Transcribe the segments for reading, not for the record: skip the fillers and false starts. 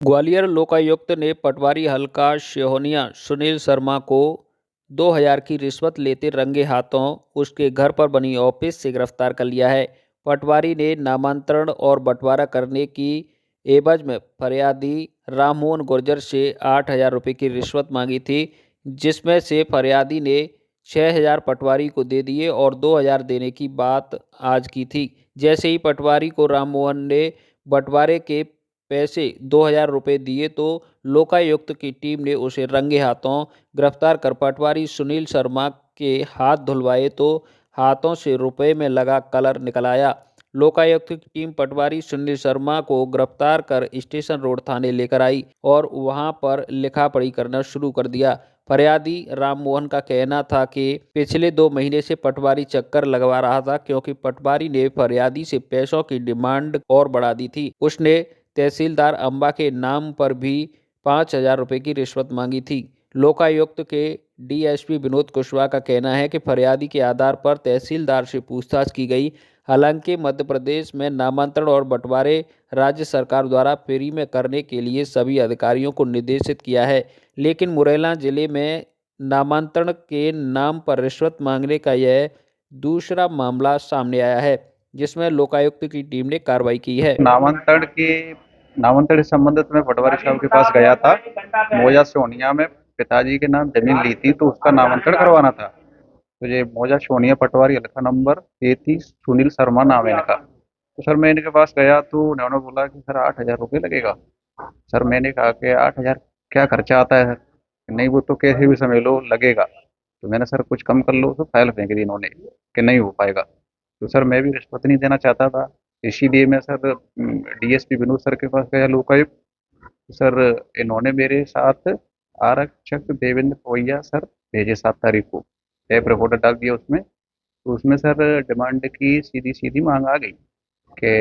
ग्वालियर लोकायुक्त ने पटवारी हल्का सिहोनिया सुनील शर्मा को 2000 की रिश्वत लेते रंगे हाथों उसके घर पर बनी ऑफिस से गिरफ्तार कर लिया है। पटवारी ने नामांतरण और बंटवारा करने की एवज में फरियादी राममोहन गुर्जर से 8000 रुपये की रिश्वत मांगी थी, जिसमें से फरियादी ने 6000 पटवारी को दे दिए और 2000 देने की बात आज की थी। जैसे ही पटवारी को राममोहन ने बंटवारे के पैसे 2000 रुपये दिए तो लोकायुक्त की टीम ने उसे रंगे हाथों गिरफ्तार कर पटवारी सुनील शर्मा के हाथ धुलवाए तो हाथों से रुपए में लगा कलर निकल आया। लोकायुक्त की टीम पटवारी सुनील शर्मा को गिरफ्तार कर स्टेशन रोड थाने लेकर आई और वहां पर लिखा पढ़ी करना शुरू कर दिया। फरियादी राममोहन का कहना था कि पिछले 2 महीने से पटवारी चक्कर लगवा रहा था, क्योंकि पटवारी ने फरियादी से पैसों की डिमांड और बढ़ा दी थी। उसने तहसीलदार अंबा के नाम पर भी 5000 रुपये की रिश्वत मांगी थी। लोकायुक्त के डीएसपी विनोद कुशवाहा का कहना है कि फरियादी के आधार पर तहसीलदार से पूछताछ की गई। हालांकि मध्य प्रदेश में नामांतरण और बंटवारे राज्य सरकार द्वारा फ्री में करने के लिए सभी अधिकारियों को निर्देशित किया है, लेकिन मुरैना जिले में नामांतरण के नाम पर रिश्वत मांगने का यह दूसरा मामला सामने आया है, जिसमें लोकायुक्त की टीम ने कार्रवाई की है। नामांतरण के संबंधित में पटवारी साहब के पास गया था। मोजा सोनिया में पिताजी के नाम जमीन ली थी तो उसका नामांतरण करवाना था। तो ये मोजा सोनिया पटवारी हल्का नंबर 33 सुनील शर्मा नाम है इनका। तो सर मैं इनके पास गया तो उन्होंने बोला कि सर 8000 रुपये लगेगा। सर मैंने कहा कि 8000 क्या खर्चा आता है सर? नहीं वो तो कैसे भी समझ लो लगेगा। तो मैंने सर कुछ कम कर लो, तो फाइल फेंक दी इन्होंने कि नहीं हो पाएगा। तो सर मैं भी रिश्वत नहीं देना चाहता था, इसीलिए मैं सर डीएसपी विनोद सर के पास गया लोकायुक्त। तो सर इन्होंने मेरे साथ आरक्षक देवेंद्र पवैया सर भेजे 7 तारीख को, टैप रिकॉर्डर डाल दिया उसमें। तो उसमें सर डिमांड की सीधी सीधी मांग आ गई कि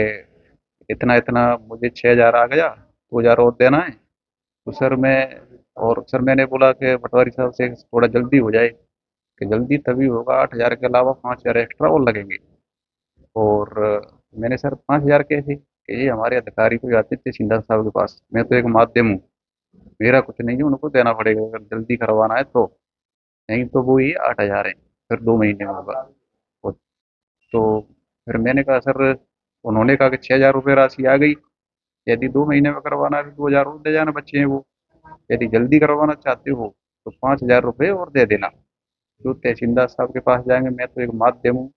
इतना इतना मुझे 6000 आ गया, 2000 और देना है। तो सर मैंने बोला कि पटवारी साहब से थोड़ा जल्दी हो जाए, कि जल्दी तभी होगा, 8000 के अलावा 5000 एक्स्ट्रा और लगेंगे। और मैंने सर 5000 कैसे, कि ये हमारे अधिकारी को जाते थे सिंधा साहब के पास, मैं तो एक माध्यम हूँ, मेरा कुछ नहीं है, उनको देना पड़ेगा अगर जल्दी करवाना है तो, नहीं तो वो ही 8000 है, फिर 2 महीने में होगा। और तो फिर मैंने कहा सर, उन्होंने कहा कि 6000 रुपये राशि आ गई, यदि 2 महीने में करवाना है तो 2000 और दे जाना, बच्चे हैं वो। यदि जल्दी करवाना चाहते हो तो 5000 रुपये और दे देना। तो तहसीलदार साहब के पास जाएंगे, मैं तो एक माध्यम हूँ,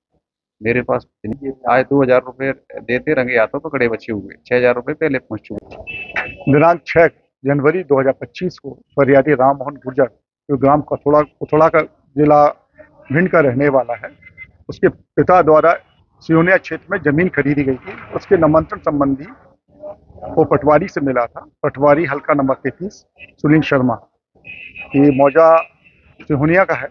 मेरे पास कुछ नहीं है। आज 2000 रुपये देते रंगे हाथों पकड़े बचे हुए, 6000 रुपये पहले पहुंच चुके। दिनांक 6 जनवरी 2025 को फरियादी राममोहन गुर्जर, जो ग्राम कथोड़ा का जिला भिंड का रहने वाला है, उसके पिता द्वारा सियोनिया क्षेत्र में जमीन खरीदी गई थी। उसके नामांतरण संबंधी वो पटवारी से मिला था, पटवारी हल्का नंबर 33 सुनील शर्मा, ये मौजा सिहोनिया का है।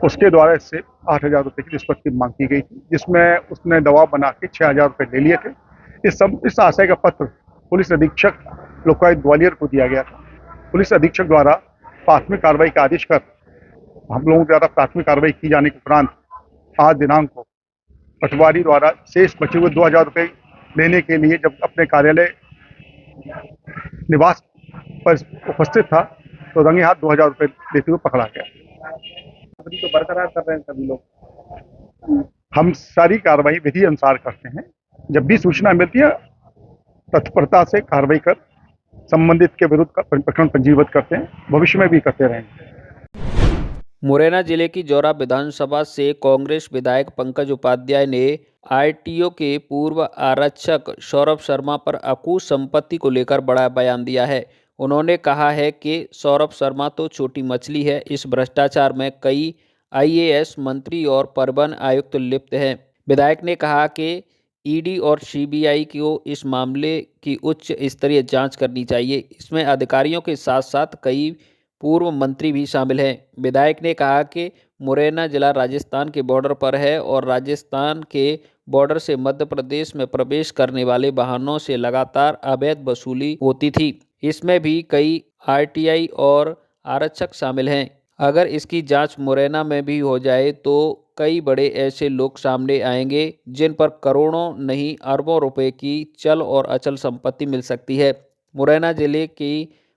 उसके द्वारा इससे 8000 रुपये की रिश्वत की मांग की गई थी, जिसमें उसने दबाव बना के 6000 रुपये ले लिए थे। इस आशय का पत्र पुलिस अधीक्षक लोकायुक्त ग्वालियर को दिया गया था। पुलिस अधीक्षक द्वारा प्राथमिक कार्रवाई का आदेश कर हम लोगों द्वारा प्राथमिक कार्रवाई की जाने के उपरांत आज दिनांक को पटवारी द्वारा शेष बचे हुए 2000 रुपये लेने के लिए जब अपने कार्यालय निवास पर उपस्थित था तो रंगे हाथ 2000 रुपये लेते हुए पकड़ा गया। तो बरकरार कर रहे हैं सभी लोग। हम सारी कार्रवाई विधि अनुसार करते हैं, जब भी सूचना मिलती है तत्परता से कार्रवाई कर संबंधित के विरुद्ध प्रकरण पंजीबद्ध करते हैं, भविष्य में भी करते रहेंगे। मुरैना जिले की जौरा विधानसभा से कांग्रेस विधायक पंकज उपाध्याय ने आरटीओ के पूर्व आरक्षक सौरभ शर्मा पर अकूत संपत्ति को लेकर बड़ा बयान दिया है। उन्होंने कहा है कि सौरभ शर्मा तो छोटी मछली है, इस भ्रष्टाचार में कई आईएएस मंत्री और परिवहन आयुक्त लिप्त हैं। विधायक ने कहा कि ईडी और सीबीआई को इस मामले की उच्च स्तरीय जांच करनी चाहिए। इसमें अधिकारियों के साथ साथ कई पूर्व मंत्री भी शामिल हैं। विधायक ने कहा कि मुरैना जिला राजस्थान के बॉर्डर पर है और राजस्थान के बॉर्डर से मध्य प्रदेश में प्रवेश करने वाले वाहनों से लगातार अवैध वसूली होती थी। इसमें भी कई आरटीआई और आरक्षक शामिल हैं। अगर इसकी जांच मुरैना में भी हो जाए तो कई बड़े ऐसे लोग सामने आएंगे जिन पर करोड़ों नहीं अरबों रुपए की चल और अचल संपत्ति मिल सकती है। मुरैना जिले की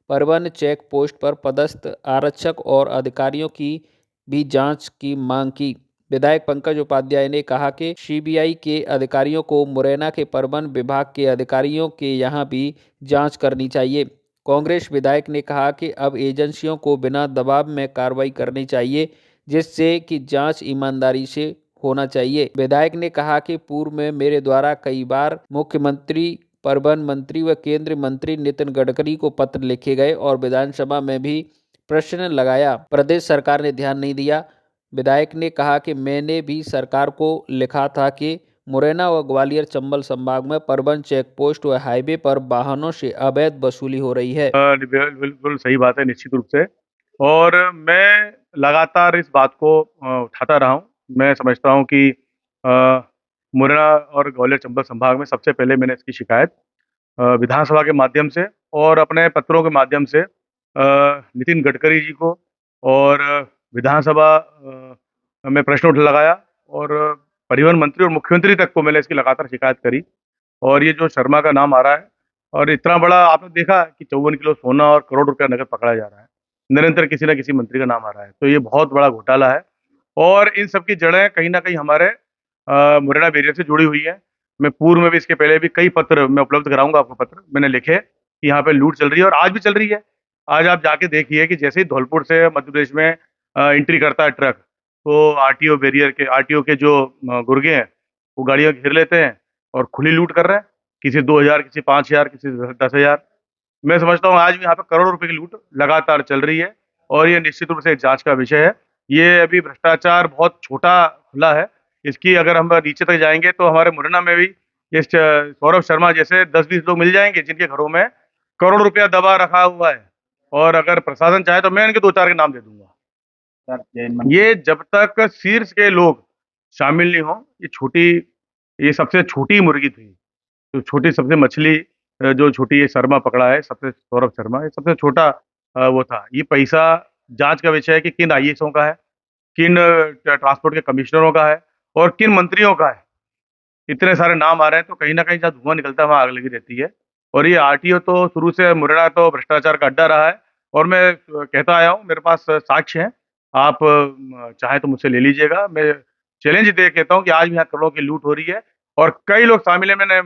परवन चेक पोस्ट पर पदस्थ आरक्षक और अधिकारियों की भी जांच की मांग की। विधायक पंकज उपाध्याय ने कहा कि सीबीआई के अधिकारियों को मुरैना के परवन विभाग के अधिकारियों के यहाँ भी जांच करनी चाहिए। कांग्रेस विधायक ने कहा कि अब एजेंसियों को बिना दबाव में कार्रवाई करनी चाहिए, जिससे कि जांच ईमानदारी से होना चाहिए। विधायक ने कहा कि पूर्व में मेरे द्वारा कई बार मुख्यमंत्री, परिवहन मंत्री व केंद्रीय मंत्री नितिन गडकरी को पत्र लिखे गए और विधानसभा में भी प्रश्न लगाया, प्रदेश सरकार ने ध्यान नहीं दिया। विधायक ने कहा कि मैंने भी सरकार को लिखा था कि मुरैना व ग्वालियर चंबल संभाग में परवन चेक पोस्ट व हाईवे पर वाहनों से अवैध वसूली हो रही है। बिल्कुल सही बात है, निश्चित रूप से। और मैं लगातार इस बात को उठाता रहा हूँ। मैं समझता हूँ कि मुरैना और ग्वालियर चंबल संभाग में सबसे पहले मैंने इसकी शिकायत विधानसभा के माध्यम से और अपने पत्रों के माध्यम से नितिन गडकरी जी को और विधानसभा में प्रश्न उठ लगाया और परिवहन मंत्री और मुख्यमंत्री तक को मैंने इसकी लगातार शिकायत करी। और ये जो शर्मा का नाम आ रहा है, और इतना बड़ा आपने देखा कि 54 किलो सोना और करोड़ रुपया नकद पकड़ा जा रहा है, निरंतर किसी न किसी मंत्री का नाम आ रहा है, तो ये बहुत बड़ा घोटाला है। और इन सब की जड़ें कहीं ना कहीं हमारे मुरैना बैरियर से जुड़ी हुई है। मैं पूर्व में भी, इसके पहले भी कई पत्र मैं उपलब्ध कराऊंगा आपको, पत्र मैंने लिखे कि यहाँ पे लूट चल रही है और आज भी चल रही है। आज आप जाके देखिए कि जैसे ही धौलपुर से मध्य प्रदेश में एंट्री करता है ट्रक, तो आरटीओ के जो गुर्गे हैं वो गाड़ियां घेर लेते हैं और खुली लूट कर रहे हैं। किसी 2000, किसी 5000, किसी 10,000। मैं समझता हूँ आज भी यहाँ पे करोड़ों रुपए की लूट लगातार चल रही है और ये निश्चित रूप से एक जांच का विषय है। ये अभी भ्रष्टाचार बहुत छोटा खुला है, इसकी अगर हम नीचे तक जाएंगे तो हमारे मुरैना में भी इस सौरभ शर्मा जैसे 10-20 लोग मिल जाएंगे जिनके घरों में करोड़ रुपया दबा रखा हुआ है। और अगर प्रशासन चाहे तो मैं इनके 2-4 के नाम दे दूंगा। ये जब तक शीर्ष के लोग शामिल नहीं हो, ये सबसे छोटी मुर्गी थी, तो छोटी सबसे मछली जो छोटी ये शर्मा पकड़ा है, सबसे सौरभ शर्मा, ये सबसे छोटा वो था। ये पैसा जांच का विषय है कि किन आईएएसओं का है, किन ट्रांसपोर्ट के कमिश्नरों का है और किन मंत्रियों का है। इतने सारे नाम आ रहे हैं तो कहीं ना कहीं जहाँ धुआं निकलता है वहाँ आग लगी रहती है। और ये आरटीओ तो शुरू से मुरैना तो भ्रष्टाचार का अड्डा रहा है और मैं कहता आया हूँ, मेरे पास साक्ष्य हैं, आप चाहे तो मुझसे ले लीजिएगा। मैं चैलेंज दे कहता हूँ कि आज भी यहाँ करोड़ों की लूट हो रही है और कई लोग शामिल हैं। मैंने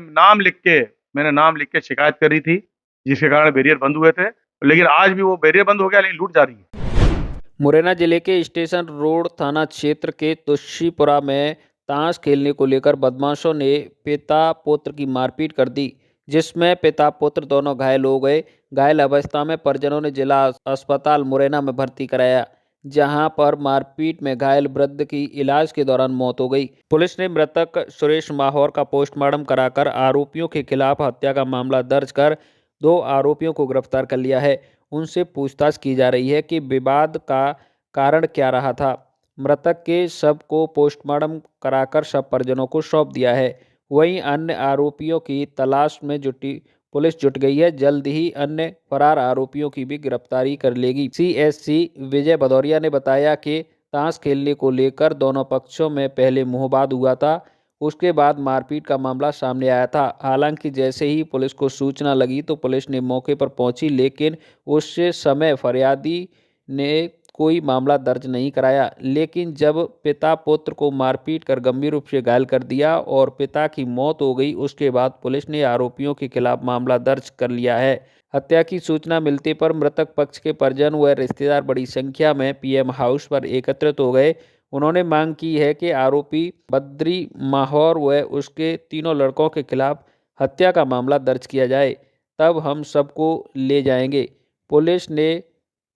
नाम लिख के शिकायत करी थी, जिसके कारण बैरियर बंद हुए थे, लेकिन आज भी वो बैरियर बंद हो गया, लेकिन लूट जारी है। मुरैना जिले के स्टेशन रोड थाना क्षेत्र के तुलसीपुरा में ताश खेलने को लेकर बदमाशों ने पिता पुत्र की मारपीट कर दी, जिसमें पिता पुत्र दोनों घायल हो गए। घायल अवस्था में परिजनों ने जिला अस्पताल मुरैना में भर्ती कराया, जहां पर मारपीट में घायल वृद्ध की इलाज के दौरान मौत हो गई। पुलिस ने मृतक सुरेश माहौर का पोस्टमार्टम कराकर आरोपियों के खिलाफ हत्या का मामला दर्ज कर 2 आरोपियों को गिरफ्तार कर लिया है। उनसे पूछताछ की जा रही है कि विवाद का कारण क्या रहा था। मृतक के शव को पोस्टमार्टम कराकर शव परिजनों को सौंप दिया है। वहीं अन्य आरोपियों की तलाश में पुलिस जुट गई है। जल्द ही अन्य फरार आरोपियों की भी गिरफ्तारी कर लेगी। सीएससी विजय भदौरिया ने बताया कि ताश खेलने को लेकर दोनों पक्षों में पहले मुंहबाद हुआ था, उसके बाद मारपीट का मामला सामने आया था। हालांकि जैसे ही पुलिस को सूचना लगी तो पुलिस ने मौके पर पहुंची, लेकिन उस समय फरियादी ने कोई मामला दर्ज नहीं कराया। लेकिन जब पिता पुत्र को मारपीट कर गंभीर रूप से घायल कर दिया और पिता की मौत हो गई, उसके बाद पुलिस ने आरोपियों के खिलाफ मामला दर्ज कर लिया है। हत्या की सूचना मिलते पर मृतक पक्ष के परिजन व रिश्तेदार बड़ी संख्या में पीएम हाउस पर एकत्रित हो गए। उन्होंने मांग की है कि आरोपी बद्री माहौर व उसके तीनों लड़कों के खिलाफ हत्या का मामला दर्ज किया जाए, तब हम सबको ले जाएंगे। पुलिस ने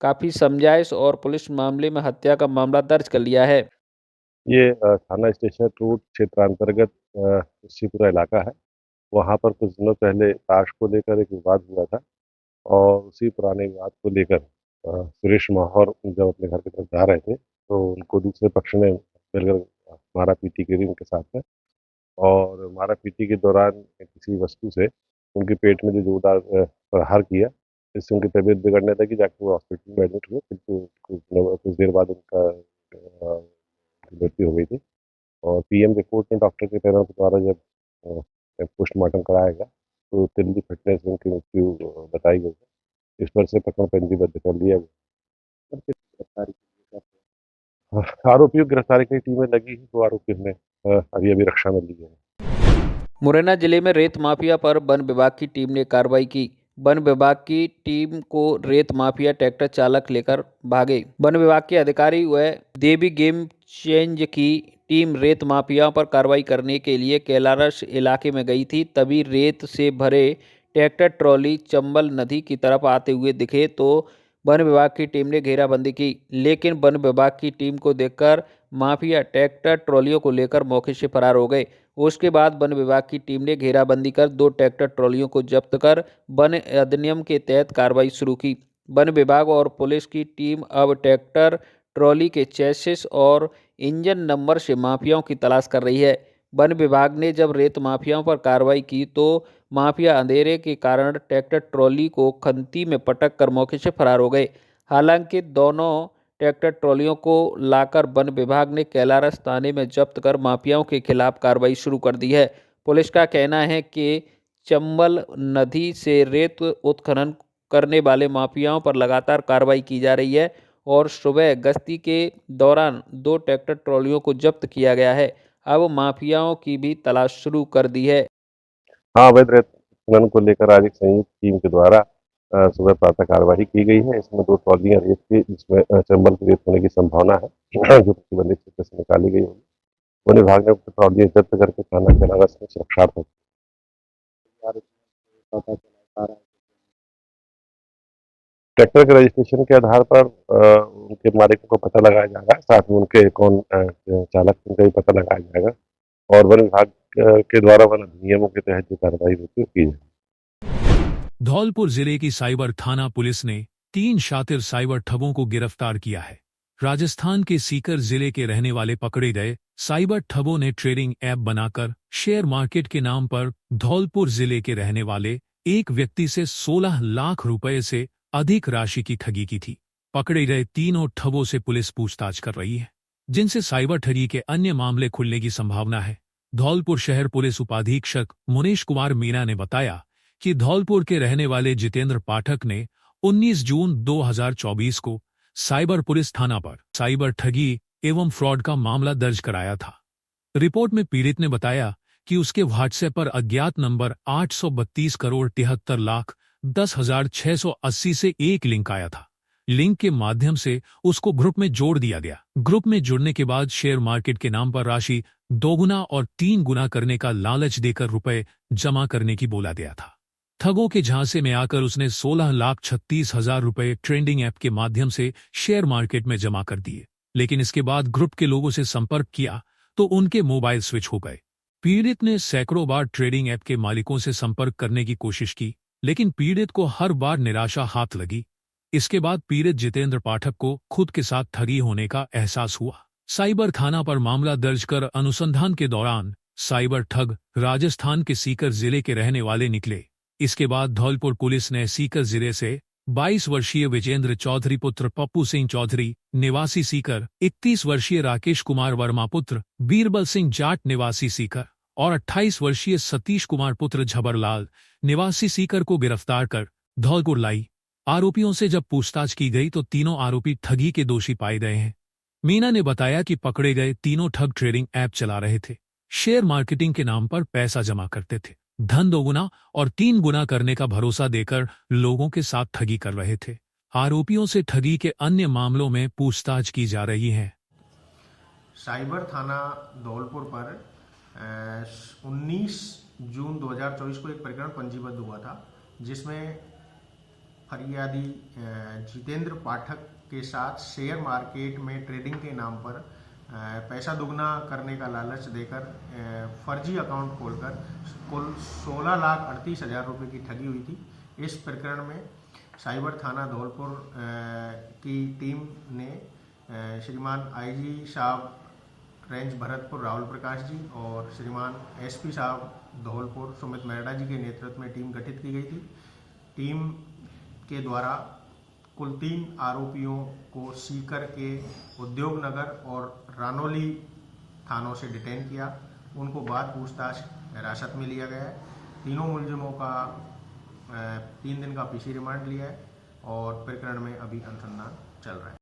काफ़ी समझाइश और पुलिस मामले में हत्या का मामला दर्ज कर लिया है। ये थाना स्टेशन रोड क्षेत्रांतर्गत शिवपुरा इलाका है। वहाँ पर कुछ दिनों पहले ताश को लेकर एक विवाद हुआ था और उसी पुराने विवाद को लेकर सुरेश माहौर जब अपने घर की तरफ जा रहे थे तो उनको दूसरे पक्ष ने मिलकर मारा पीटी करी उनके साथ में। और मारा पीटी के दौरान किसी वस्तु से उनके पेट में जो जोरदार प्रहार किया, इससे उनकी तबीयत बिगड़ने लगी, जाकर वो हॉस्पिटल में एडमिट हुए, किंतु कुछ देर बाद उनका मृत्यु हो गई थी। और पीएम रिपोर्ट में डॉक्टर के पैरों के द्वारा जब पोस्टमार्टम कराया गया तो दिल्ली फिटनेस में उनकी मृत्यु बताई गई है। इस पर से प्रकरण पंजीबद्ध कर लिया गया। आरोपियों की गिरफ्तारी की टीमें लगी हैं, 2 आरोपी हमने अभी रक्षा में लिए हैं। मुरैना जिले में रेत माफिया पर वन विभाग की टीम ने कार्रवाई की। वन विभाग की टीम को रेत माफिया ट्रैक्टर चालक लेकर भागे। वन विभाग के अधिकारी व देवी गेम चेंज की टीम रेत माफिया पर कार्रवाई करने के लिए कैलारस इलाके में गई थी। तभी रेत से भरे ट्रैक्टर ट्रॉली चंबल नदी की तरफ आते हुए दिखे तो वन विभाग की टीम ने घेराबंदी की, लेकिन वन विभाग की टीम को देखकर माफिया ट्रैक्टर ट्रॉलियों को लेकर मौके से फरार हो गए। उसके बाद वन विभाग की टीम ने घेराबंदी कर 2 ट्रैक्टर ट्रॉलियों को जब्त कर वन अधिनियम के तहत कार्रवाई शुरू की। वन विभाग और पुलिस की टीम अब ट्रैक्टर ट्रॉली के चेसिस और इंजन नंबर से माफियाओं की तलाश कर रही है। वन विभाग ने जब रेत माफियाओं पर कार्रवाई की तो माफिया अंधेरे के कारण ट्रैक्टर ट्रॉली को खंती में पटक कर मौके से फरार हो गए। हालांकि दोनों ट्रैक्टर ट्रॉलियों को लाकर वन विभाग ने कैलारस थाने में जब्त कर माफियाओं के खिलाफ कार्रवाई शुरू कर दी है। पुलिस का कहना है कि चंबल नदी से रेत उत्खनन करने वाले माफियाओं पर लगातार कार्रवाई की जा रही है और सुबह गश्ती के दौरान 2 ट्रैक्टर ट्रॉलियों को जब्त किया गया है। अब माफियाओं की भी तलाश शुरू कर दी है। हाँ, अवैध रेत उत्खनन को लेकर आज एक संयुक्त टीम के द्वारा सुबह प्रातः कार्यवाही की गई है। इसमें 2 ट्रॉलियां रेत की, जिसमें चंबल की रेत होने की संभावना है, जो प्रतिबंधित क्षेत्र से निकाली गई होगी। वन विभाग ने उक्त ट्रॉलियां जब्त करके थाना कैलारस में सुरक्षार्थ ट्रैक्टर के रजिस्ट्रेशन के आधार पर उनके मालिकों को पता लगाया जाएगा, साथ में उनके कौन चालक उनका भी पता लगाया जाएगा और वन विभाग के द्वारा वन अधिनियमों के तहत जो कार्रवाई होती है की जाएगी। धौलपुर जिले की साइबर थाना पुलिस ने 3 शातिर साइबर ठगों को गिरफ्तार किया है। राजस्थान के सीकर जिले के रहने वाले पकड़े गए साइबर ठगों ने ट्रेडिंग ऐप बनाकर शेयर मार्केट के नाम पर धौलपुर जिले के रहने वाले एक व्यक्ति से 16 लाख रुपए से अधिक राशि की ठगी की थी। पकड़े गए तीनों ठगों से पुलिस पूछताछ कर रही है, जिनसे साइबर ठगी के अन्य मामले खुलने की संभावना है। धौलपुर शहर पुलिस उपाधीक्षक मुनीश कुमार मीना ने बताया कि धौलपुर के रहने वाले जितेंद्र पाठक ने 19 जून 2024 को साइबर पुलिस थाना पर साइबर ठगी एवं फ्रॉड का मामला दर्ज कराया था। रिपोर्ट में पीड़ित ने बताया कि उसके व्हाट्सएप पर अज्ञात नंबर 832 करोड़ 73 लाख 10,680 से एक लिंक आया था। लिंक के माध्यम से उसको ग्रुप में जोड़ दिया गया। ग्रुप में जुड़ने के बाद शेयर मार्केट के नाम पर राशि 2 गुना और 3 गुना करने का लालच देकर रुपए जमा करने की बोला गया था। ठगों के झांसे में आकर उसने 16,36,000 रुपए ट्रेडिंग ऐप के माध्यम से शेयर मार्केट में जमा कर दिए, लेकिन इसके बाद ग्रुप के लोगों से संपर्क किया तो उनके मोबाइल स्विच हो गए। पीड़ित ने सैकड़ों बार ट्रेडिंग ऐप के मालिकों से संपर्क करने की कोशिश की, लेकिन पीड़ित को हर बार निराशा हाथ लगी। इसके बाद पीड़ित जितेंद्र पाठक को खुद के साथ ठगी होने का एहसास हुआ। साइबर थाना पर मामला दर्ज कर अनुसंधान के दौरान साइबर ठग राजस्थान के सीकर जिले के रहने वाले निकले। इसके बाद धौलपुर पुलिस ने सीकर जिले से 22 वर्षीय विजेंद्र चौधरी पुत्र पप्पू सिंह चौधरी निवासी सीकर, 31 वर्षीय राकेश कुमार वर्मा पुत्र बीरबल सिंह जाट निवासी सीकर और 28 वर्षीय सतीश कुमार पुत्र झबरलाल निवासी सीकर को गिरफ्तार कर धौलपुर लाई। आरोपियों से जब पूछताछ की गई तो तीनों आरोपी ठगी के दोषी पाए गए हैं। मीना ने बताया कि पकड़े गए तीनों ठग ट्रेडिंग ऐप चला रहे थे, शेयर मार्केटिंग के नाम पर पैसा जमा करते थे, धन 2 गुना और 3 गुना करने का भरोसा देकर लोगों के साथ ठगी कर रहे थे। आरोपियों से ठगी के अन्य मामलों में पूछताछ की जा रही है। साइबर थाना धौलपुर पर 19 जून 2024 को एक प्रकरण पंजीबद्ध हुआ था, जिसमें फरियादी जितेंद्र पाठक के साथ शेयर मार्केट में ट्रेडिंग के नाम पर पैसा दुगना करने का लालच देकर फर्जी अकाउंट खोलकर कुल 16,38,000 रुपये की ठगी हुई थी। इस प्रकरण में साइबर थाना धौलपुर की टीम ने श्रीमान आईजी साहब रेंज भरतपुर राहुल प्रकाश जी और श्रीमान एसपी साहब धौलपुर सुमित मेहरा जी के नेतृत्व में टीम गठित की गई थी। टीम के द्वारा कुल 3 आरोपियों को सीकर के उद्योग नगर और रानौली थानों से डिटेन किया। उनको बाद पूछताछ हिरासत में लिया गया है। तीनों मुलजिमों का 3 दिन का पीसी रिमांड लिया है और प्रकरण में अभी अनुसंधान चल रहा है।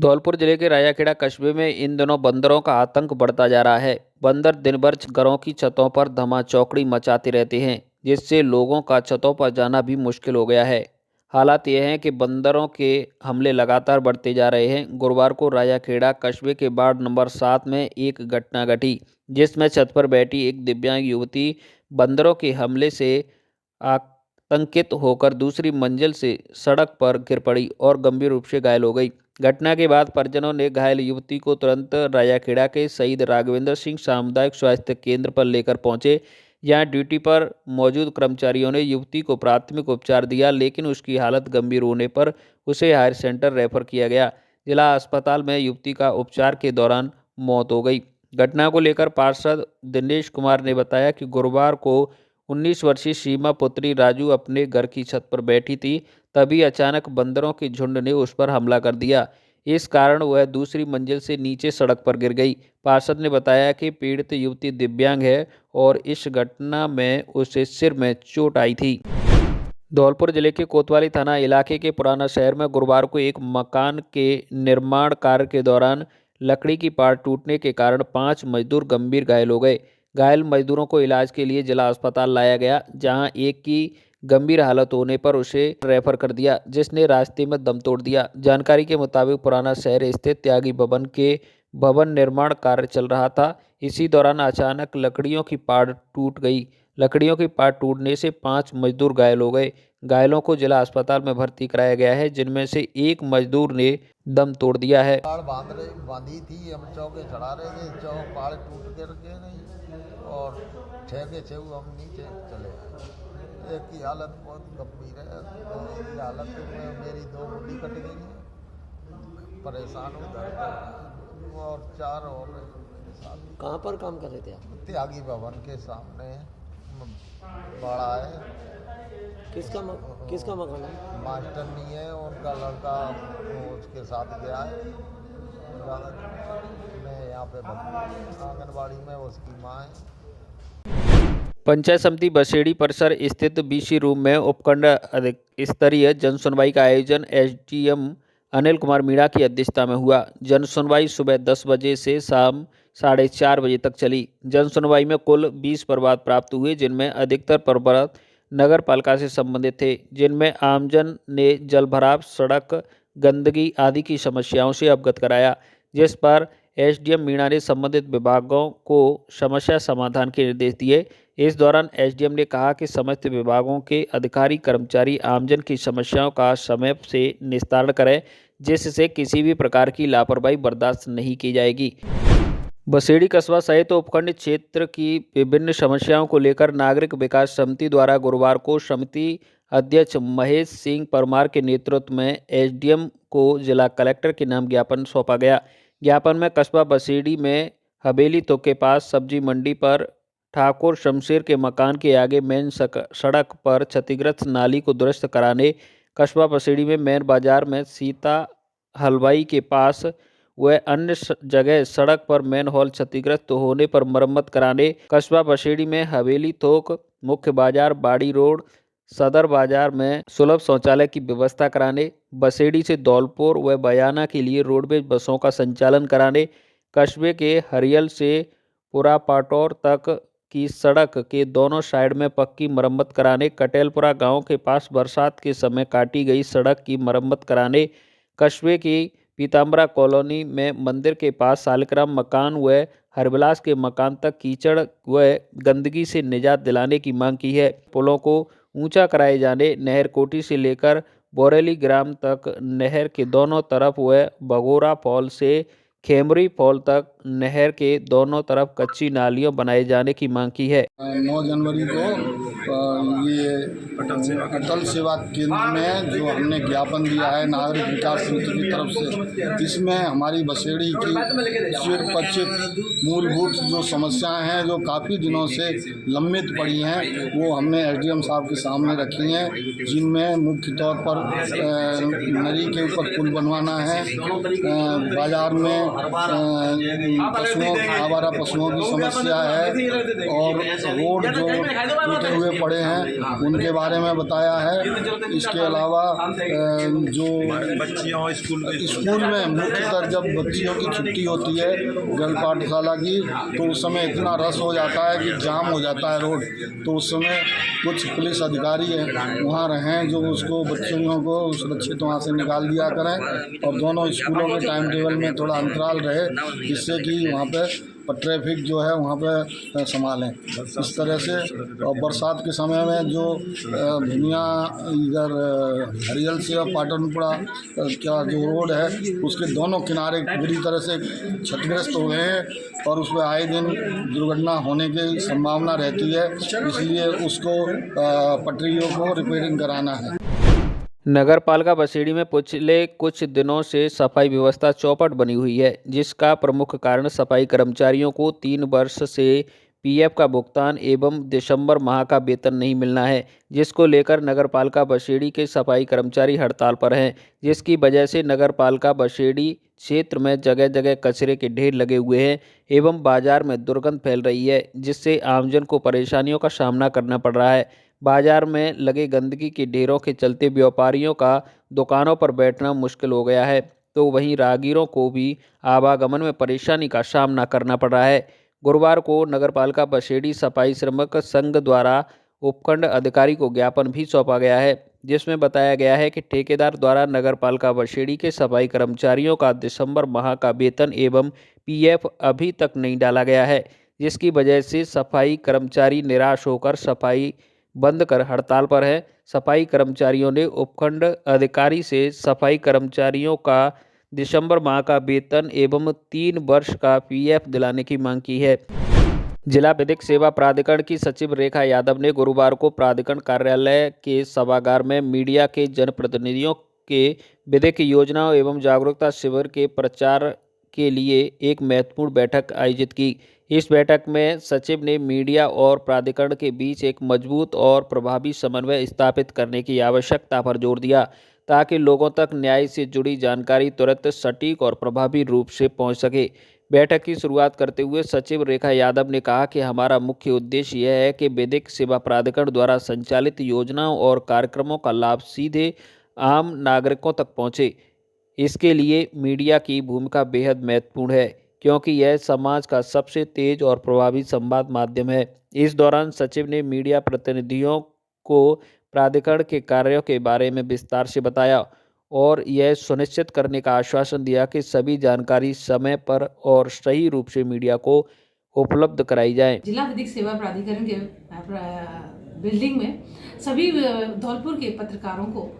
धौलपुर जिले के राजाखेड़ा कस्बे में इन दिनों बंदरों का आतंक बढ़ता जा रहा है। बंदर दिन भर घरों की छतों पर धमाचौकड़ी मचाते रहते हैं, जिससे लोगों का छतों पर जाना भी मुश्किल हो गया है। हालात यह है कि बंदरों के हमले लगातार बढ़ते जा रहे हैं। गुरुवार को राजाखेड़ा कस्बे के वार्ड नंबर 7 में एक घटना घटी, जिसमें छत पर बैठी एक दिव्यांग युवती बंदरों के हमले से आतंकित होकर दूसरी मंजिल से सड़क पर गिर पड़ी और गंभीर रूप से घायल हो गई। घटना के बाद परिजनों ने घायल युवती को तुरंत राजाखेड़ा के शहीद राघवेंद्र सिंह सामुदायिक स्वास्थ्य केंद्र पर लेकर पहुंचे। यहां ड्यूटी पर मौजूद कर्मचारियों ने युवती को प्राथमिक उपचार दिया, लेकिन उसकी हालत गंभीर होने पर उसे हायर सेंटर रेफर किया गया। जिला अस्पताल में युवती का उपचार के दौरान मौत हो गई। घटना को लेकर पार्षद दिनेश कुमार ने बताया कि गुरुवार को 19 वर्षीय सीमा पुत्री राजू अपने घर की छत पर बैठी थी, तभी अचानक बंदरों के झुंड ने उस पर हमला कर दिया। इस कारण वह दूसरी मंजिल से नीचे सड़क पर गिर गई। पार्षद ने बताया कि पीड़ित युवती दिव्यांग है और इस घटना में उसे सिर में चोट आई थी। धौलपुर जिले के कोतवाली थाना इलाके के पुराना शहर में गुरुवार को एक मकान के निर्माण कार्य के दौरान लकड़ी की पाट टूटने के कारण 5 मजदूर गंभीर घायल हो गए। घायल मजदूरों को इलाज के लिए जिला अस्पताल लाया गया, जहां एक की गंभीर हालत होने पर उसे रेफर कर दिया, जिसने रास्ते में दम तोड़ दिया। जानकारी के मुताबिक पुराना शहर स्थित त्यागी भवन के भवन निर्माण कार्य चल रहा था। इसी दौरान अचानक लकड़ियों की पाट टूट गई। लकड़ियों की पाट टूटने से 5 मजदूर घायल हो गए। घायलों को जिला अस्पताल में भर्ती कराया गया है, जिनमें से एक मजदूर ने दम तोड़ दिया है। बांधी थी, हम चौके चढ़ा रहे थे, चौक पाड़ टूट कर के नहीं और ठेके से हम नीचे चले आए। एक की हालत बहुत गंभीर है, मेरी हालत में मेरी 2 मुट्ठी कट गई है, परेशान हूँ, दर्द हो रहा है और 4 हो गए मेरे साथ। कहाँ पर काम कर रहे थे आप? त्यागी भवन के सामने बड़ा है। किसका मकान है? मास्टर नहीं है, उनका लड़का उसके साथ गया है। मैं यहाँ पे आंगनबाड़ी में उसकी माँ है। पंचायत समिति बसेड़ी परिसर स्थित बीसी रूम में उपखंड स्तरीय जन सुनवाई का आयोजन एसडीएम अनिल कुमार मीणा की अध्यक्षता में हुआ। जन सुनवाई सुबह 10 बजे से शाम 4:30 बजे तक चली। जन सुनवाई में कुल 20 प्रवाद प्राप्त हुए, जिनमें अधिकतर प्रवाद नगर पालिका से संबंधित थे, जिनमें आमजन ने जलभराव, सड़क, गंदगी आदि की समस्याओं से अवगत कराया, जिस पर एसडीएम मीणा ने संबंधित विभागों को समस्या समाधान के निर्देश दिए। इस दौरान एसडीएम ने कहा कि समस्त विभागों के अधिकारी कर्मचारी आमजन की समस्याओं का समय से निस्तारण करें, जिससे किसी भी प्रकार की लापरवाही बर्दाश्त नहीं की जाएगी। बसेड़ी कस्बा सहित उपखंड क्षेत्र की विभिन्न समस्याओं को लेकर नागरिक विकास समिति द्वारा गुरुवार को समिति अध्यक्ष महेश सिंह परमार के नेतृत्व में एसडीएम को जिला कलेक्टर के नाम ज्ञापन सौंपा गया। ज्ञापन में कस्बा बसेड़ी में हवेली तो के पास सब्जी मंडी पर ठाकुर शमशेर के मकान के आगे मेन सड़क पर क्षतिग्रस्त नाली को दुरुस्त कराने, कस्बा बसेड़ी में मेन बाजार में सीता हलवाई के पास व अन्य जगह सड़क पर मेन हॉल क्षतिग्रस्त होने पर मरम्मत कराने, कस्बा बसेड़ी में हवेली थोक, मुख्य बाजार, बाड़ी रोड, सदर बाजार में सुलभ शौचालय की व्यवस्था कराने, बसेड़ी से धौलपुर व बयाना के लिए रोडवेज बसों का संचालन कराने, कस्बे के हरियल से पुरापाटौर तक की सड़क के दोनों साइड में पक्की मरम्मत कराने, कटेलपुरा गांव के पास बरसात के समय काटी गई सड़क की मरम्मत कराने, कस्बे की पीताम्बरा कॉलोनी में मंदिर के पास सालिग्राम मकान व हरविलास के मकान तक कीचड़ व गंदगी से निजात दिलाने की मांग की है। पुलों को ऊंचा कराए जाने, नहर कोटी से लेकर बोरेली ग्राम तक नहर के दोनों तरफ व भगोरा फॉल से खेमरी फॉल तक नहर के दोनों तरफ कच्ची नालियों बनाए जाने की मांग की है। 9 जनवरी को ये अटल सेवा केंद्र में जो हमने ज्ञापन दिया है नागरिक विकास समिति की तरफ से, इसमें हमारी बसेड़ी की चिरपरिचित मूलभूत जो समस्याएं हैं जो काफ़ी दिनों से लंबित पड़ी हैं, वो हमने एसडीएम साहब के सामने रखी हैं, जिनमें मुख्य तौर पर नदी के ऊपर पुल बनवाना है, बाजार में आवारा पशुओं की समस्या है और रोड जो टूटे हुए पड़े हैं उनके बारे में बताया है। इसके अलावा जो स्कूल में मुख्यतः जब बच्चियों की छुट्टी होती है जल पाठशाला की, तो उस समय इतना रश हो जाता है कि जाम हो जाता है रोड। तो उस समय कुछ पुलिस अधिकारी हैं वहाँ रहें जो उसको बच्चियों को सुरक्षित वहाँ से निकाल दिया करें और दोनों स्कूलों के टाइम टेबल में थोड़ा अंतराल रहे, जिससे कि वहाँ पे ट्रैफिक जो है वहाँ पे संभालें। इस तरह से और बरसात के समय में जो भिनिया इधर हरियल से पाटनपुरा क्या जो रोड है उसके दोनों किनारे बुरी तरह से क्षतिग्रस्त हो गए हैं और उसमें आए दिन दुर्घटना होने की संभावना रहती है, इसलिए उसको पटरियों को रिपेयरिंग कराना है। नगर पालिका बसेड़ी में पिछले कुछ दिनों से सफाई व्यवस्था चौपट बनी हुई है, जिसका प्रमुख कारण सफाई कर्मचारियों को 3 वर्ष से पीएफ का भुगतान एवं दिसंबर माह का वेतन नहीं मिलना है, जिसको लेकर नगर पालिका बसेड़ी के सफाई कर्मचारी हड़ताल पर हैं, जिसकी वजह से नगर पालिका बसेड़ी क्षेत्र में जगह जगह कचरे के ढेर लगे हुए हैं एवं बाजार में दुर्गंध फैल रही है, जिससे आमजन को परेशानियों का सामना करना पड़ रहा है। बाजार में लगे गंदगी के ढेरों के चलते व्यापारियों का दुकानों पर बैठना मुश्किल हो गया है, तो वहीं राहगीरों को भी आवागमन में परेशानी का सामना करना पड़ रहा है। गुरुवार को नगरपालिका बसेड़ी सफाई श्रमिक संघ द्वारा उपखंड अधिकारी को ज्ञापन भी सौंपा गया है, जिसमें बताया गया है कि ठेकेदार द्वारा नगरपालिका बसेड़ी के सफाई कर्मचारियों का दिसंबर माह का वेतन एवं पीएफ अभी तक नहीं डाला गया है, जिसकी वजह से सफाई कर्मचारी निराश होकर सफाई बंद कर हड़ताल पर है। सफाई कर्मचारियों ने उपखंड अधिकारी से सफाई कर्मचारियों का दिसंबर माह का वेतन एवं 3 वर्ष का पीएफ दिलाने की मांग की है। जिला विधिक सेवा प्राधिकरण की सचिव रेखा यादव ने गुरुवार को प्राधिकरण कार्यालय के सभागार में मीडिया के जनप्रतिनिधियों के विधिक योजनाओं एवं जागरूकता शिविर के प्रचार के लिए एक महत्वपूर्ण बैठक आयोजित की। इस बैठक में सचिव ने मीडिया और प्राधिकरण के बीच एक मजबूत और प्रभावी समन्वय स्थापित करने की आवश्यकता पर जोर दिया, ताकि लोगों तक न्याय से जुड़ी जानकारी तुरंत सटीक और प्रभावी रूप से पहुंच सके। बैठक की शुरुआत करते हुए सचिव रेखा यादव ने कहा कि हमारा मुख्य उद्देश्य यह है कि विधिक सेवा प्राधिकरण द्वारा संचालित योजनाओं और कार्यक्रमों का लाभ सीधे आम नागरिकों तक पहुंचे। इसके लिए मीडिया की भूमिका बेहद महत्वपूर्ण है, क्योंकि यह समाज का सबसे तेज और प्रभावी संवाद माध्यम है। इस दौरान सचिव ने मीडिया प्रतिनिधियों को प्राधिकरण के कार्यों के बारे में विस्तार से बताया और यह सुनिश्चित करने का आश्वासन दिया कि सभी जानकारी समय पर और सही रूप से मीडिया को उपलब्ध कराई जाए। जिला विधिक सेवा प्राधिकरण के बिल्डिंग में सभी धौलपुर के पत्रकारों को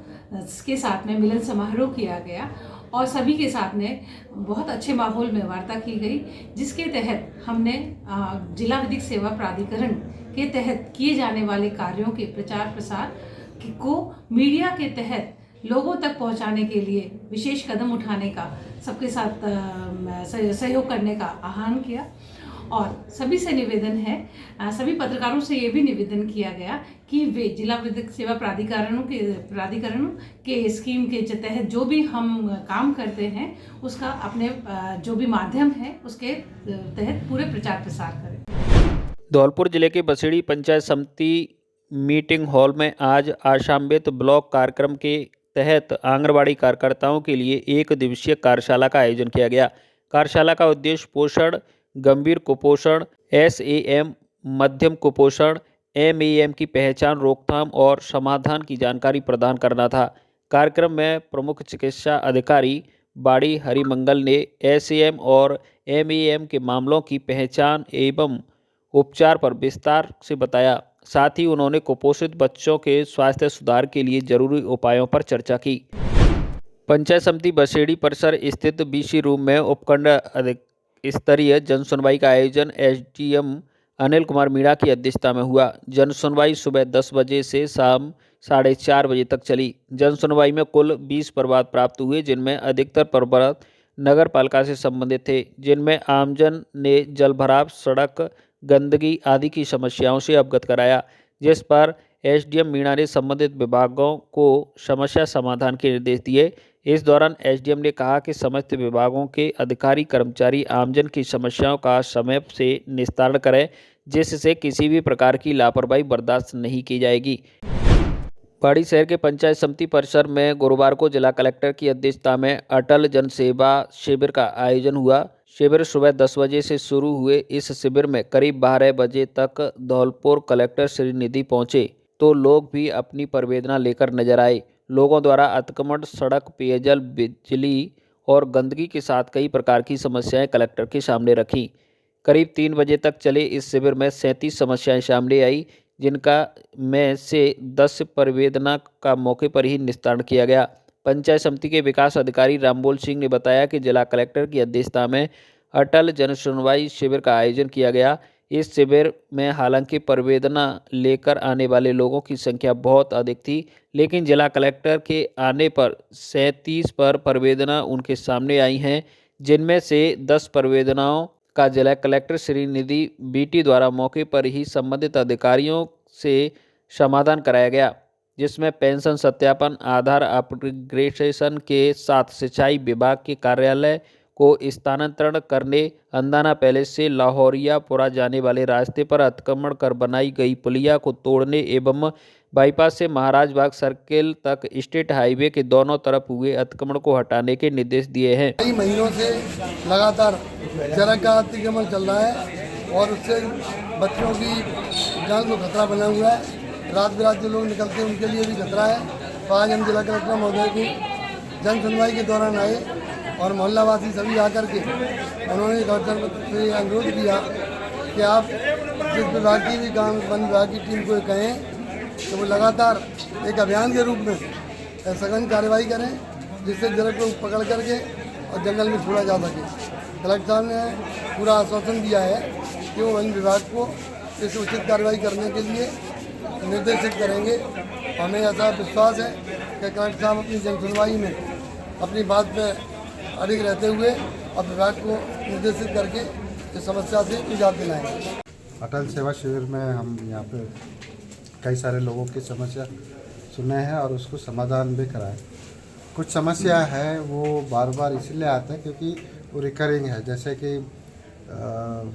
के साथ में मिलन समारोह किया गया और सभी के साथ में बहुत अच्छे माहौल में वार्ता की गई, जिसके तहत हमने जिला विधिक सेवा प्राधिकरण के तहत किए जाने वाले कार्यों के प्रचार प्रसार को मीडिया के तहत लोगों तक पहुंचाने के लिए विशेष कदम उठाने का, सबके साथ सहयोग करने का आह्वान किया। और सभी से निवेदन है, सभी पत्रकारों से ये भी निवेदन किया गया कि वे जिला विधिक सेवा प्राधिकरणों के स्कीम के तहत जो भी हम काम करते हैं उसका अपने जो भी माध्यम है उसके तहत पूरे प्रचार प्रसार करें। धौलपुर जिले के बसेड़ी पंचायत समिति मीटिंग हॉल में आज आशान्वित ब्लॉक कार्यक्रम के तहत आंगनबाड़ी कार्यकर्ताओं के लिए 1 दिवसीय कार्यशाला का आयोजन किया गया। कार्यशाला का उद्देश्य पोषण, गंभीर कुपोषण, SAM, मध्यम कुपोषण, MAM की पहचान, रोकथाम और समाधान की जानकारी प्रदान करना था। कार्यक्रम में प्रमुख चिकित्सा अधिकारी बाड़ी हरिमंगल ने SAM और MAM के मामलों की पहचान एवं उपचार पर विस्तार से बताया। साथ ही उन्होंने कुपोषित बच्चों के स्वास्थ्य सुधार के लिए जरूरी उपायों पर चर्चा की। पंचायत समिति बसेड़ी परिसर स्थित BC रूम में उपखंड स्तरीय जन सुनवाई का आयोजन SDM अनिल कुमार मीणा की अध्यक्षता में हुआ। जन सुनवाई सुबह 10 बजे से शाम 4:30 बजे तक चली। जन सुनवाई में कुल 20 प्रवाद प्राप्त हुए, जिनमें अधिकतर प्रवाद नगर पालिका से संबंधित थे, जिनमें आमजन ने जलभराव, सड़क, गंदगी आदि की समस्याओं से अवगत कराया, जिस पर SDM मीणा ने संबंधित विभागों को समस्या समाधान के निर्देश दिए। इस दौरान एसडीएम ने कहा कि समस्त विभागों के अधिकारी कर्मचारी आमजन की समस्याओं का समय से निस्तारण करें, जिससे किसी भी प्रकार की लापरवाही बर्दाश्त नहीं की जाएगी। पहाड़ी शहर के पंचायत समिति परिसर में गुरुवार को जिला कलेक्टर की अध्यक्षता में अटल जन सेवा शिविर का आयोजन हुआ। शिविर सुबह 10 बजे से शुरू हुए इस शिविर में करीब 12 बजे तक धौलपुर कलेक्टर श्रीनिधि पहुंचे तो लोग भी अपनी संवेदना लेकर नजर आए। लोगों द्वारा अतिक्रमण, सड़क, पेयजल, बिजली और गंदगी के साथ कई प्रकार की समस्याएं कलेक्टर के सामने रखी। करीब 3 बजे तक चले इस शिविर में 37 समस्याएं सामने आई, जिनका में से 10 संवेदना का मौके पर ही निस्तारण किया गया। पंचायत समिति के विकास अधिकारी रामबोल सिंह ने बताया कि जिला कलेक्टर की अध्यक्षता में अटल जन सुनवाई शिविर का आयोजन किया गया। इस शिविर में हालांकि संवेदना लेकर आने वाले लोगों की संख्या बहुत अधिक थी, लेकिन जिला कलेक्टर के आने पर 37 पर संवेदना उनके सामने आई हैं, जिनमें से 10 संवेदनाओं का जिला कलेक्टर श्रीनिधि बीटी द्वारा मौके पर ही संबंधित अधिकारियों से समाधान कराया गया, जिसमें पेंशन सत्यापन, आधार अपग्रेडेशन के साथ सिंचाई विभाग के कार्यालय को स्थानांतरण करने, अंदाना पैलेस से लाहौरियापुरा जाने वाले रास्ते पर अतिक्रमण कर बनाई गई पुलिया को तोड़ने एवं बाईपास से महाराज बाग सर्किल तक स्टेट हाईवे के दोनों तरफ हुए अतिक्रमण को हटाने के निर्देश दिए हैं। कई महीनों से लगातार सड़क का अतिक्रमण चल रहा है और उससे बच्चों की जान को खतरा बना हुआ है। रात बिरात जो लोग निकलते हैं उनके लिए भी खतरा है। तो आज हम जिला कलेक्टर महोदय की जन सुनवाई के दौरान आए और मोहल्लावासी सभी आकर के उन्होंने कलेक्टर से अनुरोध किया कि आप जिस विभाग की भी काम वन विभाग की टीम को कहें तो वो लगातार एक अभियान के रूप में सघन कार्रवाई करें, जिससे जरक को पकड़ करके और जंगल में छोड़ा जा सके। कलेक्टर साहब ने पूरा आश्वासन दिया है कि वो वन विभाग को इस उचित कार्रवाई करने के लिए निर्देशित करेंगे। हमें ऐसा विश्वास है कि कलेक्टर साहब अपनी जन सुनवाई में अपनी बात पर अड़िग रहते हुए और विभाग को निर्देशित करके इस समस्या से निजात दिलाएंगे। अटल सेवा शिविर में हम यहाँ पे कई सारे लोगों की समस्या सुने हैं और उसको समाधान भी कराए। कुछ समस्या है वो बार बार इसलिए आते हैं क्योंकि वो रिकरिंग है, जैसे कि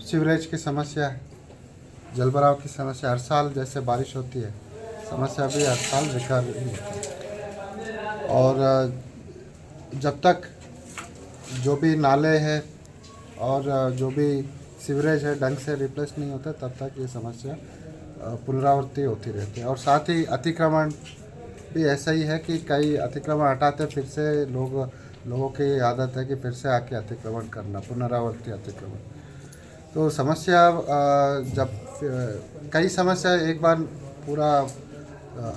सीवरेज की समस्या है, जलभराव की समस्या, हर साल जैसे बारिश होती है समस्या भी हर साल रिकरिंग होती है। और जब तक जो भी नाले हैं और जो भी सीवरेज है ढंग से रिप्लेस नहीं होता तब तक ये समस्या पुनरावृत्ति होती रहती है। और साथ ही अतिक्रमण भी ऐसा ही है कि कई अतिक्रमण हटाते फिर से लोगों की आदत है कि फिर से आके अतिक्रमण करना, पुनरावृत्ति अतिक्रमण। तो समस्या जब कई समस्या एक बार पूरा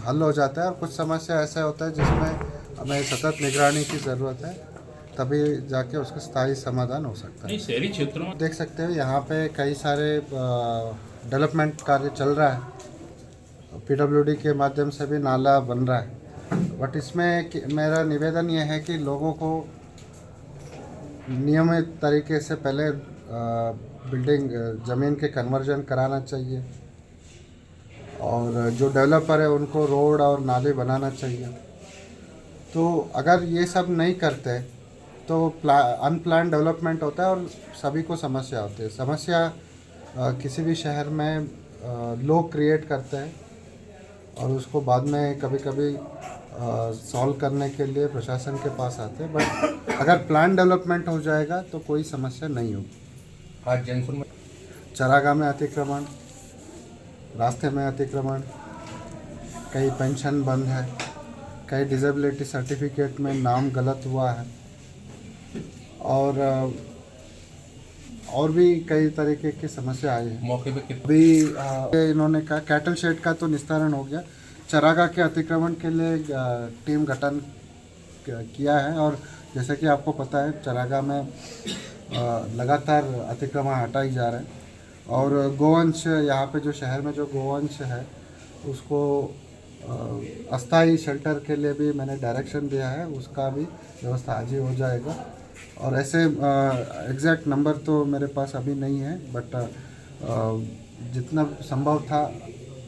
हल हो जाता है और कुछ समस्या ऐसा होता है जिसमें हमें सतत निगरानी की ज़रूरत है, तभी जाके उसका स्थायी समाधान हो सकता है। शहरी क्षेत्रों में देख सकते हो यहाँ पे कई सारे डेवलपमेंट कार्य चल रहा है, पीडब्ल्यूडी के माध्यम से भी नाला बन रहा है। बट इसमें मेरा निवेदन ये है कि लोगों को नियमित तरीके से पहले बिल्डिंग ज़मीन के कन्वर्जन कराना चाहिए और जो डेवलपर है उनको रोड और नाले बनाना चाहिए। तो अगर ये सब नहीं करते तो अनप्लान डेवलपमेंट होता है और सभी को समस्या होती है। समस्या किसी भी शहर में लोग क्रिएट करते हैं और उसको बाद में कभी कभी सॉल्व करने के लिए प्रशासन के पास आते हैं। बट अगर प्लान डेवलपमेंट हो जाएगा तो कोई समस्या नहीं होगी। आज जंक्शन में चरागाह में अतिक्रमण, रास्ते में अतिक्रमण, कई पेंशन बंद है, कई डिसेबिलिटी सर्टिफिकेट में नाम गलत हुआ है और भी कई तरीके की समस्या आई है। मौके पे अभी इन्होंने कहा कैटल शेड का तो निस्तारण हो गया, चरागाह के अतिक्रमण के लिए टीम गठन किया है। और जैसे कि आपको पता है चरागाह में लगातार अतिक्रमण हटाई जा रहे हैं और गोवंश यहाँ पे जो शहर में जो गोवंश है उसको अस्थाई शेल्टर के लिए भी मैंने डायरेक्शन दिया है, उसका भी व्यवस्था आज ही हो जाएगा। और ऐसे एग्जैक्ट नंबर तो मेरे पास अभी नहीं है, बट जितना संभव था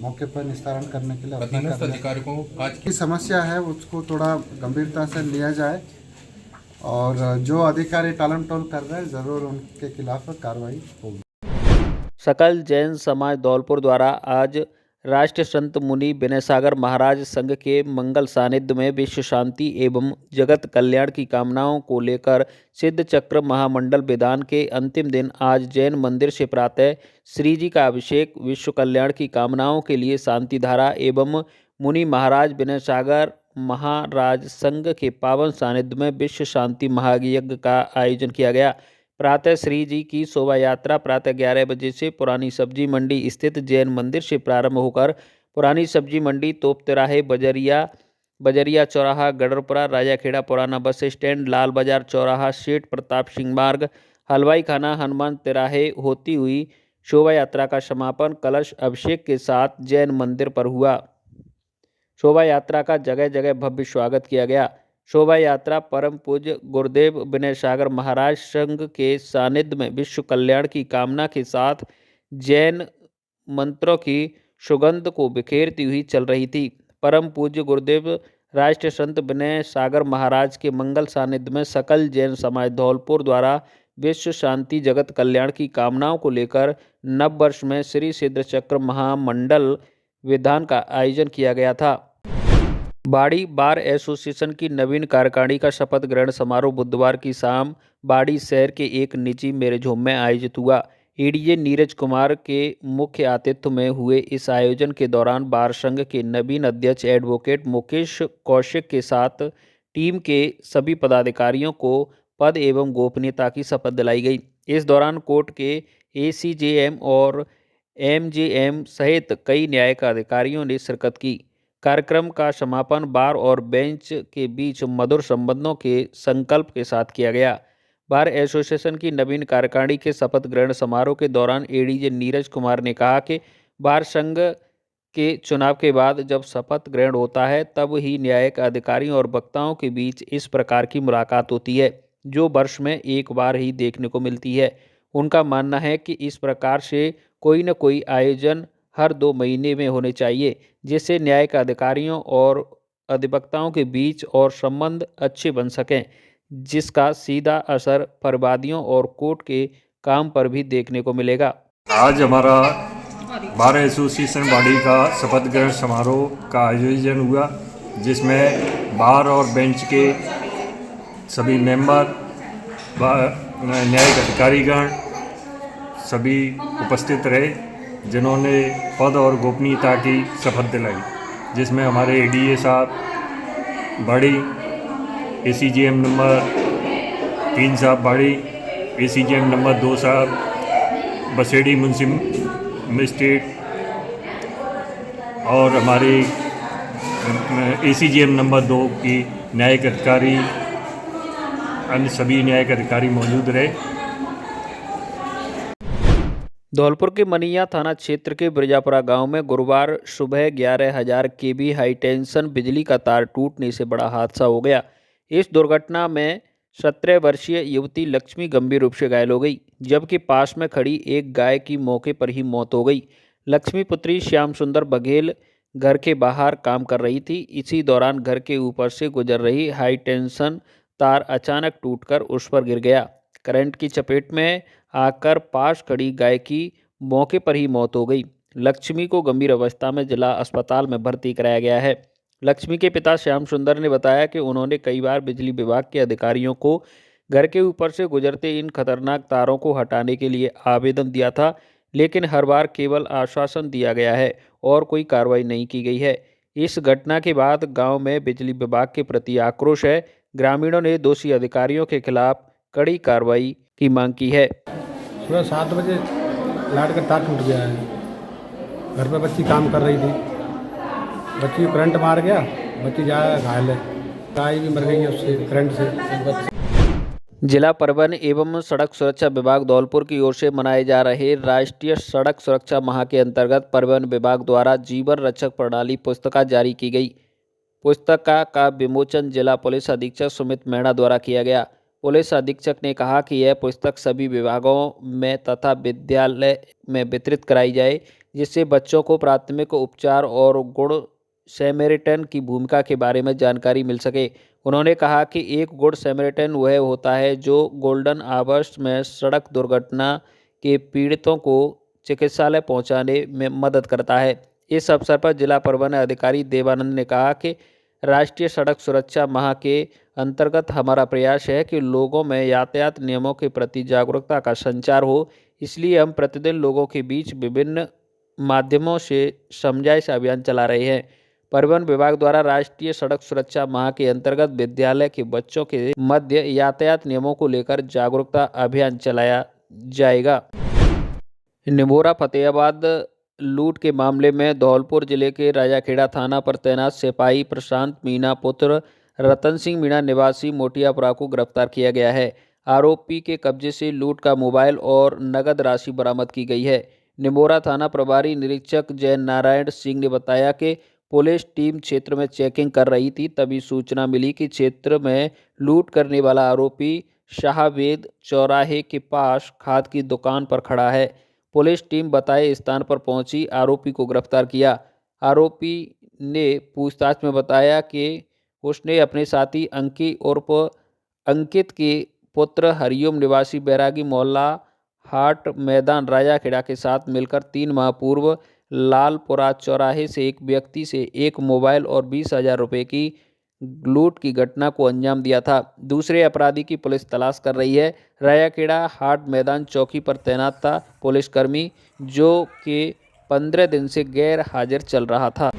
मौके पर निस्तारण करने के लिए अधिकारियों को की समस्या है उसको थोड़ा गंभीरता से लिया जाए और जो अधिकारी टालमटोल कर रहे हैं ज़रूर उनके खिलाफ कार्रवाई होगी। सकल जैन समाज धौलपुर द्वारा आज राष्ट्रीय संत मुनि विनय सागर महाराज संघ के मंगल सानिध्य में विश्व शांति एवं जगत कल्याण की कामनाओं को लेकर सिद्ध चक्र महामंडल विधान के अंतिम दिन आज जैन मंदिर से प्रातः श्री जी का अभिषेक, विश्व कल्याण की कामनाओं के लिए शांति धारा एवं मुनि महाराज विनय सागर महाराज संघ के पावन सानिध्य में विश्व शांति महायज्ञ का आयोजन किया गया। प्रातः श्री जी की शोभा यात्रा प्रातः 11 बजे से पुरानी सब्जी मंडी स्थित जैन मंदिर से प्रारंभ होकर पुरानी सब्जी मंडी, तोप तिराहे, बजरिया चौराहा, गडरपुरा, राजाखेड़ा पुराना बस स्टैंड, लाल बाजार चौराहा, सेठ प्रताप सिंह मार्ग, हलवाई खाना, हनुमान तिराहे होती हुई शोभा यात्रा का समापन कलश अभिषेक के साथ जैन मंदिर पर हुआ। शोभा यात्रा का जगह जगह भव्य स्वागत किया गया। शोभा यात्रा परम पूज्य गुरुदेव विनय सागर महाराज संघ के सानिध्य में विश्व कल्याण की कामना के साथ जैन मंत्रों की सुगंध को बिखेरती हुई चल रही थी। परम पूज्य गुरुदेव राष्ट्रीय संत विनय सागर महाराज के मंगल सानिध्य में सकल जैन समाज धौलपुर द्वारा विश्व शांति जगत कल्याण की कामनाओं को लेकर नव वर्ष में श्री सिद्ध चक्र महामंडल विधान का आयोजन किया गया था। बाड़ी बार एसोसिएशन की नवीन कार्यकारिणी का शपथ ग्रहण समारोह बुधवार की शाम बाड़ी शहर के एक निजी मैरिज होम में आयोजित हुआ। एडीजे नीरज कुमार के मुख्य आतिथ्य में हुए इस आयोजन के दौरान बार संघ के नवीन अध्यक्ष एडवोकेट मुकेश कौशिक के साथ टीम के सभी पदाधिकारियों को पद एवं गोपनीयता की शपथ दिलाई गई। इस दौरान कोर्ट के एसीजेएम और एमजेएम सहित कई न्यायिक अधिकारियों ने शिरकत की। कार्यक्रम का समापन बार और बेंच के बीच मधुर संबंधों के संकल्प के साथ किया गया। बार एसोसिएशन की नवीन कार्यकारिणी के शपथ ग्रहण समारोह के दौरान एडीजे नीरज कुमार ने कहा कि बार संघ के चुनाव के बाद जब शपथ ग्रहण होता है तब ही न्यायिक अधिकारियों और वक्ताओं के बीच इस प्रकार की मुलाकात होती है, जो वर्ष में एक बार ही देखने को मिलती है। उनका मानना है कि इस प्रकार से कोई न कोई आयोजन हर 2 महीने में होने चाहिए, जिससे न्यायिक अधिकारियों और अधिवक्ताओं के बीच और संबंध अच्छे बन सकें, जिसका सीधा असर परिवादियों और कोर्ट के काम पर भी देखने को मिलेगा। आज हमारा बार एसोसिएशन बॉडी का शपथ ग्रहण समारोह का आयोजन हुआ, जिसमें बार और बेंच के सभी मेंबर, न्यायिक अधिकारीगण सभी उपस्थित रहे, जिन्होंने पद और गोपनीयता की शपथ दिलाई, जिसमें हमारे एडीए साहब बाड़ी, एसीजेएम नंबर 3 साहब बाड़ी, एसीजेएम नंबर 2 साहब बसेड़ी मजिस्ट्रेट और हमारे एसीजेएम नंबर 2 की न्यायिक अधिकारी, अन्य सभी न्यायिक अधिकारी मौजूद रहे। धौलपुर के मनिया थाना क्षेत्र के ब्रजापुरा गांव में गुरुवार सुबह 11,000 केवी हाई टेंशन बिजली का तार टूटने से बड़ा हादसा हो गया। इस दुर्घटना में 17 वर्षीय युवती लक्ष्मी गंभीर रूप से घायल हो गई, जबकि पास में खड़ी एक गाय की मौके पर ही मौत हो गई। लक्ष्मी पुत्री श्याम सुंदर बघेल घर के बाहर काम कर रही थी। इसी दौरान घर के ऊपर से गुजर रही हाई टेंशन तार अचानक टूटकर उस पर गिर गया। करंट की चपेट में आकर पास खड़ी गाय की मौके पर ही मौत हो गई। लक्ष्मी को गंभीर अवस्था में जिला अस्पताल में भर्ती कराया गया है। लक्ष्मी के पिता श्याम सुंदर ने बताया कि उन्होंने कई बार बिजली विभाग के अधिकारियों को घर के ऊपर से गुजरते इन खतरनाक तारों को हटाने के लिए आवेदन दिया था, लेकिन हर बार केवल आश्वासन दिया गया है और कोई कार्रवाई नहीं की गई है। इस घटना के बाद गांव में बिजली विभाग के प्रति आक्रोश है। ग्रामीणों ने दोषी अधिकारियों के खिलाफ कड़ी कार्रवाई की मांग की है। सुबह 7 बजे लाइट का तार टूट गया है। घर पे बच्ची काम कर रही थी, बच्ची को करंट मार गया, बच्ची ज़्यादा घायल है, गाय भी मर गई है उससे करंट से। जिला परिवहन एवं सड़क सुरक्षा विभाग धौलपुर की ओर से मनाए जा रहे राष्ट्रीय सड़क सुरक्षा माह के अंतर्गत परिवहन विभाग द्वारा जीवन रक्षक प्रणाली पुस्तिका जारी की गई। पुस्तिका का विमोचन जिला पुलिस अधीक्षक सुमित मेहरा द्वारा किया गया। पुलिस अधीक्षक ने कहा कि यह पुस्तक सभी विभागों में तथा विद्यालय में वितरित कराई जाए, जिससे बच्चों को प्राथमिक उपचार और गुड सैमेरिटन की भूमिका के बारे में जानकारी मिल सके। उन्होंने कहा कि एक गुड सैमरिटन वह होता है जो गोल्डन आवर्स में सड़क दुर्घटना के पीड़ितों को चिकित्सालय पहुंचाने में मदद करता है। इस अवसर पर जिला परिवहन अधिकारी देवानंद ने कहा कि राष्ट्रीय सड़क सुरक्षा माह के अंतर्गत हमारा प्रयास है कि लोगों में यातायात नियमों के प्रति जागरूकता का संचार हो, इसलिए हम प्रतिदिन लोगों के बीच विभिन्न माध्यमों से समझाइश अभियान चला रहे हैं। परिवहन विभाग द्वारा राष्ट्रीय सड़क सुरक्षा माह के अंतर्गत विद्यालय के बच्चों के मध्य यातायात नियमों को लेकर जागरूकता अभियान चलाया जाएगा। निमोरा फतेहाबाद लूट के मामले में धौलपुर जिले के राजाखेड़ा थाना पर तैनात सिपाही प्रशांत मीणा पुत्र रतन सिंह मीणा निवासी मोटियापुरा को गिरफ्तार किया गया है। आरोपी के कब्जे से लूट का मोबाइल और नगद राशि बरामद की गई है। निमोरा थाना प्रभारी निरीक्षक जय नारायण सिंह ने बताया कि पुलिस टीम क्षेत्र में चेकिंग कर रही थी, तभी सूचना मिली कि क्षेत्र में लूट करने वाला आरोपी शाहवेद चौराहे के पास खाद की दुकान पर खड़ा है। पुलिस टीम बताए स्थान पर पहुंची, आरोपी को गिरफ्तार किया। आरोपी ने पूछताछ में बताया कि उसने अपने साथी अंकी उर्फ अंकित के पुत्र हरिओम निवासी बैरागी मोहल्ला हाट मैदान राजाखेड़ा के साथ मिलकर 3 माह पूर्व लालपुरा चौराहे से एक व्यक्ति से एक मोबाइल और 20,000 रुपये की लूट की घटना को अंजाम दिया था। दूसरे अपराधी की पुलिस तलाश कर रही है। राजाखेड़ा हाट मैदान चौकी पर तैनात था पुलिसकर्मी, जो कि 15 दिन से गैर हाजिर चल रहा था।